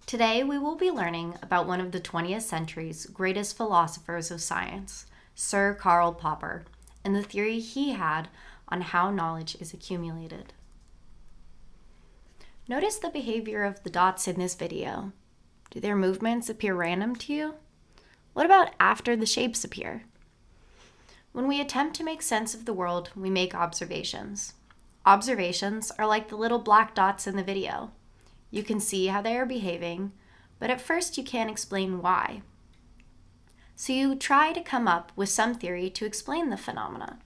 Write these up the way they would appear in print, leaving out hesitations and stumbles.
Today we will be learning about one of the 20th century's greatest philosophers of science, Sir Karl Popper, and the theory he had on how knowledge is accumulated. Notice the behavior of the dots in this video. Do their movements appear random to you? What about after the shapes appear? When we attempt to make sense of the world, we make observations. Observations are like the little black dots in the video. You can see how they are behaving, but at first you can't explain why. So you try to come up with some theory to explain the phenomena.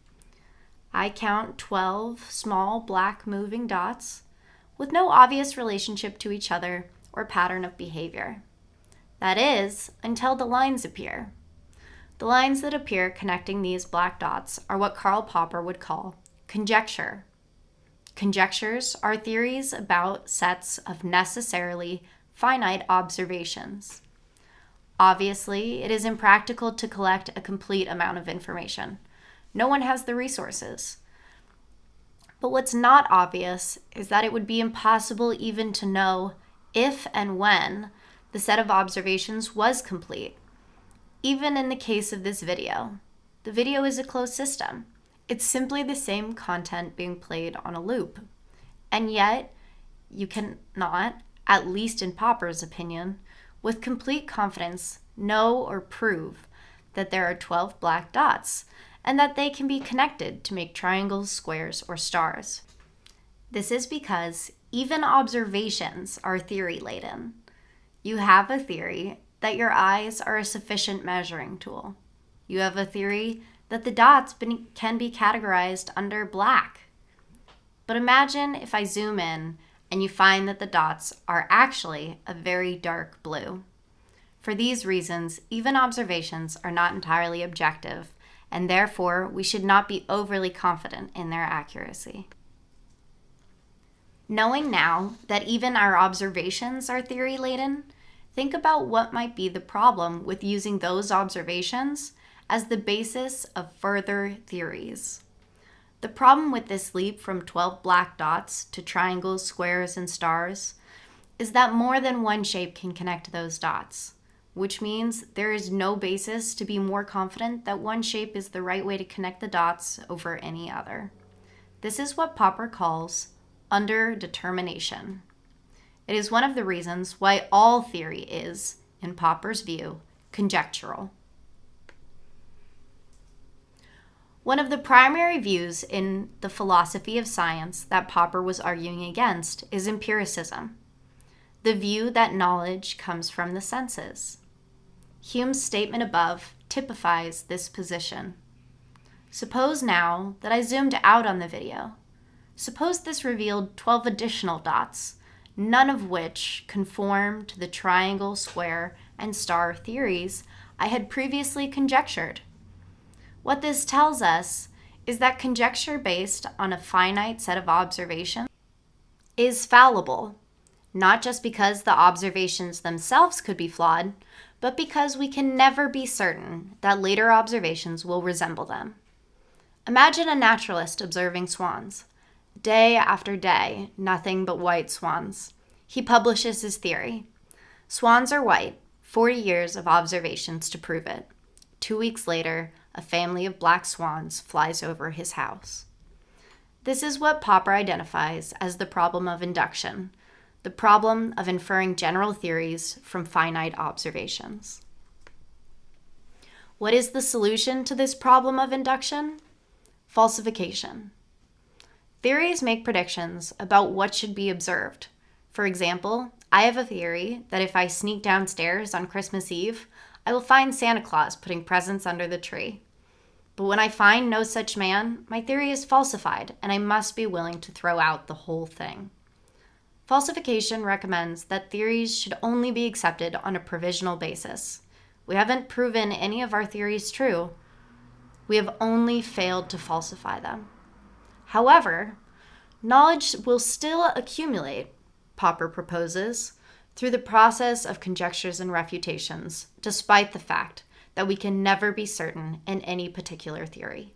I count 12 small black moving dots with no obvious relationship to each other or pattern of behavior. That is, until the lines appear. The lines that appear connecting these black dots are what Karl Popper would call conjecture. Conjectures are theories about sets of necessarily finite observations. Obviously, it is impractical to collect a complete amount of information. No one has the resources. But what's not obvious is that it would be impossible even to know if and when the set of observations was complete. Even in the case of this video, the video is a closed system. It's simply the same content being played on a loop. And yet, you cannot, at least in Popper's opinion, with complete confidence know or prove that there are 12 black dots and that they can be connected to make triangles, squares, or stars. This is because even observations are theory-laden. You have a theory that your eyes are a sufficient measuring tool. You have a theory that the dots can be categorized under black. But imagine if I zoom in and you find that the dots are actually a very dark blue. For these reasons, even observations are not entirely objective, and therefore we should not be overly confident in their accuracy. Knowing now that even our observations are theory-laden, think about what might be the problem with using those observations as the basis of further theories. The problem with this leap from 12 black dots to triangles, squares, and stars is that more than one shape can connect those dots, which means there is no basis to be more confident that one shape is the right way to connect the dots over any other. This is what Popper calls underdetermination. It is one of the reasons why all theory is, in Popper's view, conjectural. One of the primary views in the philosophy of science that Popper was arguing against is empiricism, the view that knowledge comes from the senses. Hume's statement above typifies this position. Suppose now that I zoomed out on the video. Suppose this revealed 12 additional dots, none of which conform to the triangle, square, and star theories I had previously conjectured. What this tells us is that conjecture based on a finite set of observations is fallible, not just because the observations themselves could be flawed, but because we can never be certain that later observations will resemble them. Imagine a naturalist observing swans. Day after day, nothing but white swans. He publishes his theory. Swans are white, 40 years of observations to prove it. 2 weeks later, a family of black swans flies over his house. This is what Popper identifies as the problem of induction, the problem of inferring general theories from finite observations. What is the solution to this problem of induction? Falsification. Theories make predictions about what should be observed. For example, I have a theory that if I sneak downstairs on Christmas Eve, I will find Santa Claus putting presents under the tree. But when I find no such man, my theory is falsified, and I must be willing to throw out the whole thing. Falsification recommends that theories should only be accepted on a provisional basis. We haven't proven any of our theories true. We have only failed to falsify them. However, knowledge will still accumulate, Popper proposes, through the process of conjectures and refutations, despite the fact that we can never be certain in any particular theory.